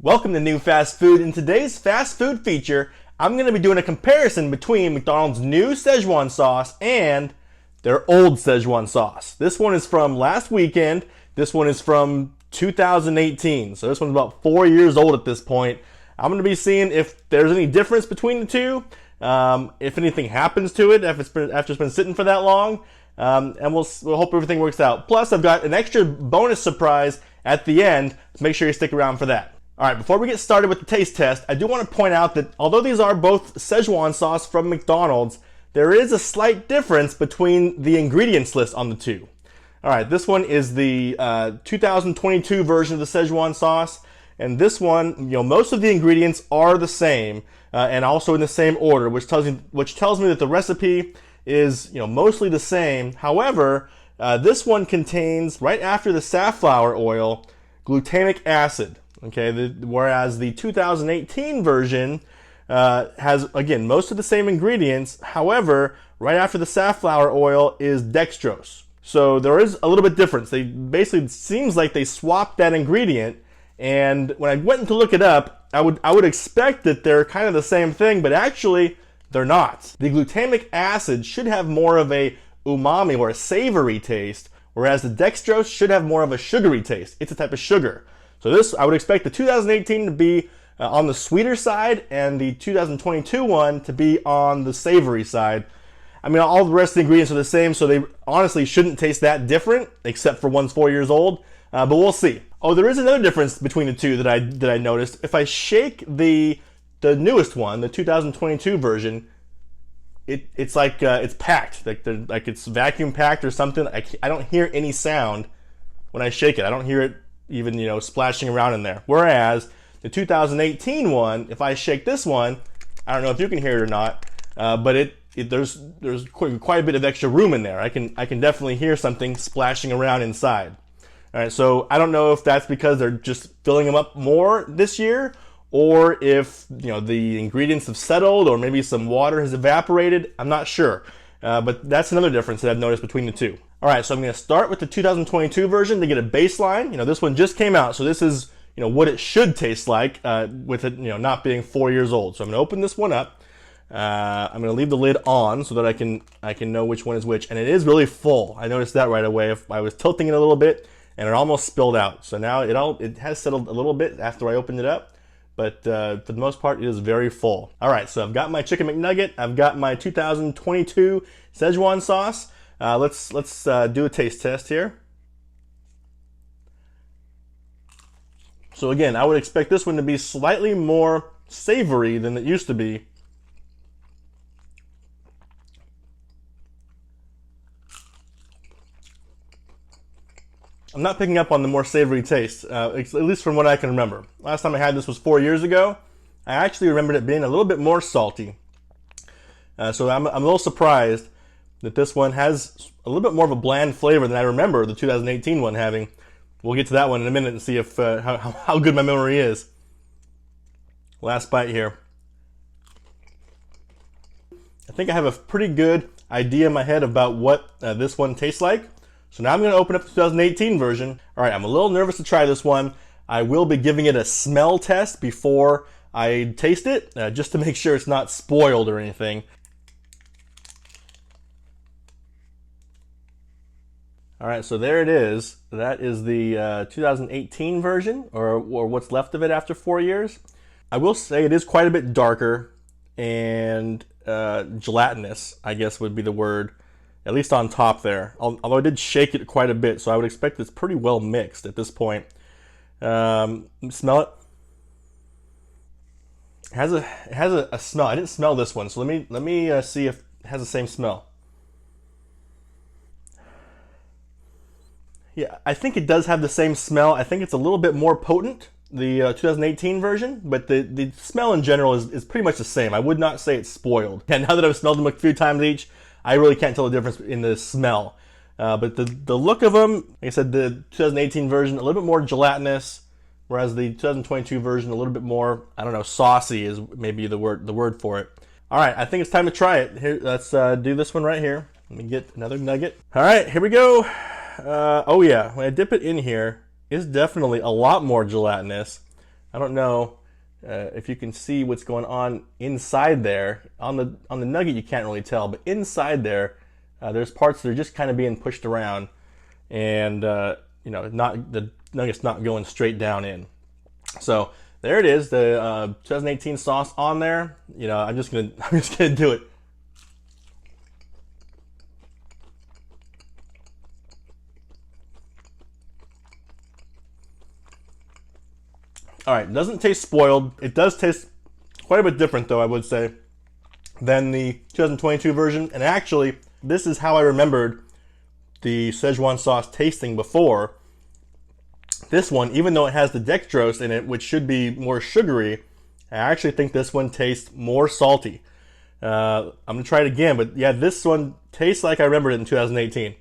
Welcome to New Fast Food. In today's fast food feature, I'm going to be doing a comparison between McDonald's new Szechuan sauce and their old Szechuan sauce. This one is from last weekend. This one is from 2018. So this one's about 4 years old at this point. I'm going to be seeing if there's any difference between the two, if anything happens to it after it's been sitting for that long, and we'll hope everything works out. Plus, I've got an extra bonus surprise at the end, so make sure you stick around for that. Alright, before we get started with the taste test, I do want to point out that although these are both Szechuan sauce from McDonald's, there is a slight difference between the ingredients list on the two. Alright, this one is the 2022 version of the Szechuan sauce, and this one, most of the ingredients are the same, and also in the same order, which tells me that the recipe is mostly the same. However, this one contains, right after the safflower oil, glutamic acid. Okay, whereas the 2018 version has, again, most of the same ingredients. However, right after the safflower oil is dextrose. So there is a little bit difference. They basically, it seems like they swapped that ingredient. And when I went to look it up, I would expect that they're kind of the same thing, but actually they're not. The glutamic acid should have more of a umami or a savory taste, whereas the dextrose should have more of a sugary taste. It's a type of sugar. So this, I would expect the 2018 to be on the sweeter side and the 2022 one to be on the savory side. I mean, all the rest of the ingredients are the same, so they honestly shouldn't taste that different, except for one's 4 years old, but we'll see. Oh, there is another difference between the two that I noticed. If I shake the newest one, the 2022 version, it's like it's packed, like it's vacuum packed or something. I don't hear any sound when I shake it. I don't hear it even splashing around in there. Whereas the 2018 one, if I shake this one, I don't know if you can hear it or not, but there's quite a bit of extra room in there. I can definitely hear something splashing around inside. All right, so I don't know if that's because they're just filling them up more this year, or if the ingredients have settled, or maybe some water has evaporated. I'm not sure, but that's another difference that I've noticed between the two. All right, so I'm going to start with the 2022 version to get a baseline. This one just came out, so this is what it should taste like with it not being 4 years old. So I'm going to open this one up. I'm going to leave the lid on so that I can know which one is which, and it is really full. I noticed that right away. If I was tilting it a little bit, and it almost spilled out. So now it has settled a little bit after I opened it up, but for the most part, it is very full. All right, so I've got my chicken McNugget. I've got my 2022 Szechuan sauce. Let's do a taste test here. So again, I would expect this one to be slightly more savory than it used to be. I'm not picking up on the more savory taste, at least from what I can remember. Last time I had this was 4 years ago. I actually remembered it being a little bit more salty. So I'm a little surprised that this one has a little bit more of a bland flavor than I remember the 2018 one having. We'll get to that one in a minute and see if how good my memory is. Last bite here. I think I have a pretty good idea in my head about what this one tastes like. So now I'm going to open up the 2018 version. All right, I'm a little nervous to try this one. I will be giving it a smell test before I taste it, just to make sure it's not spoiled or anything. All right, so there it is. That is the 2018 version, or what's left of it after 4 years. I will say it is quite a bit darker and gelatinous, I guess would be the word. At least on top there. Although I did shake it quite a bit, so I would expect it's pretty well mixed at this point. Smell it. It has a smell. I didn't smell this one, so let me see if it has the same smell. Yeah, I think it does have the same smell. I think it's a little bit more potent, the 2018 version, but the smell in general is pretty much the same. I would not say it's spoiled. And now that I've smelled them a few times each, I really can't tell the difference in the smell. But the look of them, like I said, the 2018 version, a little bit more gelatinous, whereas the 2022 version, a little bit more, I don't know, saucy is maybe the word for it. All right, I think it's time to try it. Here, let's do this one right here. Let me get another nugget. All right, here we go. Oh yeah, when I dip it in here, it's definitely a lot more gelatinous. I don't know if you can see what's going on inside there. On the nugget you can't really tell, but inside there there's parts that are just kind of being pushed around, and you know, the nugget's not going straight down in. So there it is, the 2018 sauce on there. You know, I'm just gonna do it. All right, doesn't taste spoiled. It does taste quite a bit different, though, I would say, than the 2022 version. And actually, this is how I remembered the Szechuan sauce tasting before. This one, even though it has the dextrose in it, which should be more sugary, I actually think this one tastes more salty. I'm gonna try it again, but yeah, this one tastes like I remembered it in 2018.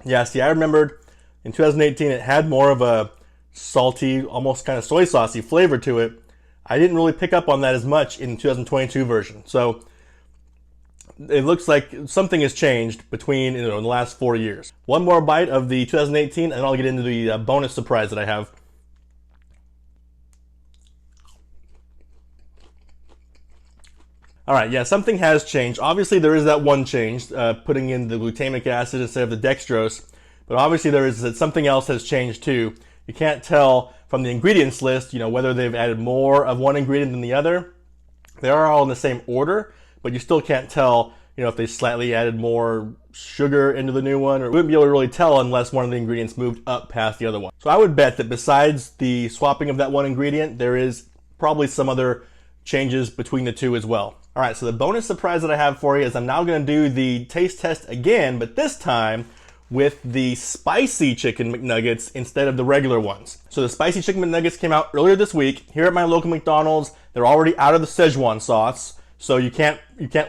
Yeah, see, I remembered in 2018 it had more of a salty, almost kind of soy saucy flavor to it. I didn't really pick up on that as much in the 2022 version. So it looks like something has changed between, in the last 4 years. One more bite of the 2018, and I'll get into the bonus surprise that I have. All right, yeah, something has changed. Obviously, there is that one change, putting in the glutamic acid instead of the dextrose. But obviously, there is that something else has changed too. You can't tell from the ingredients list, you know, whether they've added more of one ingredient than the other. They are all in the same order, but you still can't tell, you know, if they slightly added more sugar into the new one, or wouldn't be able to really tell unless one of the ingredients moved up past the other one. So I would bet that besides the swapping of that one ingredient, there is probably some other changes between the two as well. All right, so the bonus surprise that I have for you is I'm now going to do the taste test again, but this time with the Spicy Chicken McNuggets instead of the regular ones. So the Spicy Chicken McNuggets came out earlier this week here at my local McDonald's. They're already out of the Szechuan sauce, so you can't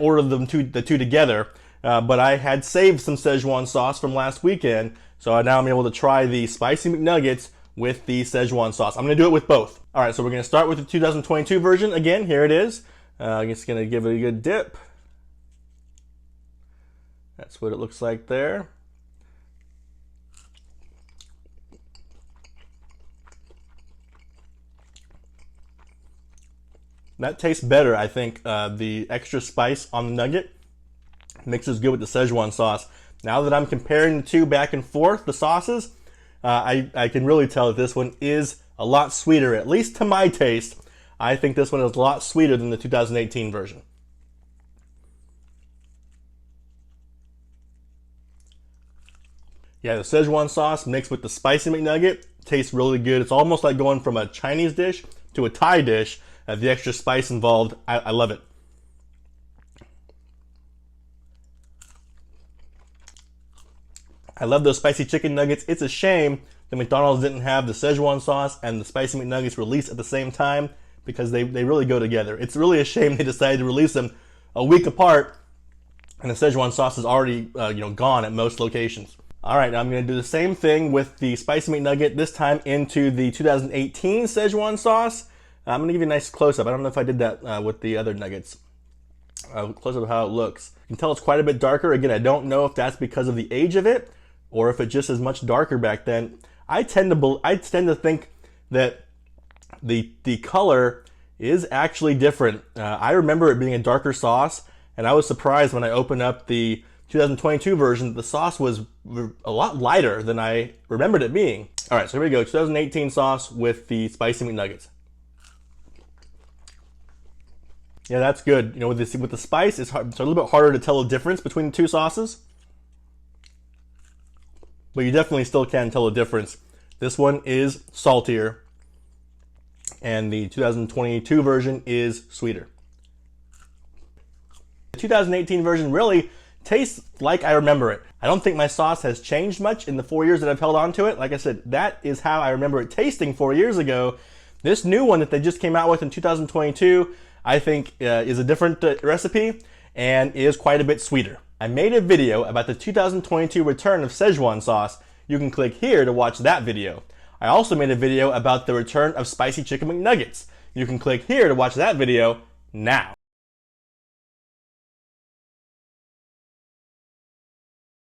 order the two together. But I had saved some Szechuan sauce from last weekend, so now I'm able to try the Spicy McNuggets with the Szechuan sauce. I'm going to do it with both. All right, so we're going to start with the 2022 version. Again, here it is. I'm just going to give it a good dip. That's what it looks like there. That tastes better, I think. The extra spice on the nugget mixes good with the Szechuan sauce. Now that I'm comparing the two back and forth, the sauces, I can really tell that this one is a lot sweeter, at least to my taste. I think this one is a lot sweeter than the 2018 version. Yeah, the Szechuan sauce mixed with the Spicy McNugget tastes really good. It's almost like going from a Chinese dish to a Thai dish. The extra spice involved, I love it. I love those spicy chicken nuggets. It's a shame that McDonald's didn't have the Szechuan sauce and the Spicy McNuggets released at the same time, because they really go together. It's really a shame they decided to release them a week apart, and the Szechuan sauce is already gone at most locations. All right, now I'm going to do the same thing with the Spicy McNugget, this time into the 2018 Szechuan sauce. I'm going to give you a nice close-up. I don't know if I did that with the other nuggets. Close-up of how it looks. You can tell it's quite a bit darker. Again, I don't know if that's because of the age of it, or if it just is much darker back then. I tend to think that the color is actually different. I remember it being a darker sauce, and I was surprised when I opened up the 2022 version that the sauce was a lot lighter than I remembered it being. All right, so here we go. 2018 sauce with the Spicy McNuggets. Yeah, that's good. You know, with the spice, it's a little bit harder to tell the difference between the two sauces, but you definitely still can tell the difference. This one is saltier, and the 2022 version is sweeter. The 2018 version really tastes like I remember it. I don't think my sauce has changed much in the 4 years that I've held on to it. Like I said, that is how I remember it tasting 4 years ago. This new one that they just came out with in 2022, I think is a different recipe and is quite a bit sweeter. I made a video about the 2022 return of Szechuan sauce. You can click here to watch that video. I also made a video about the return of Spicy Chicken McNuggets. You can click here to watch that video now.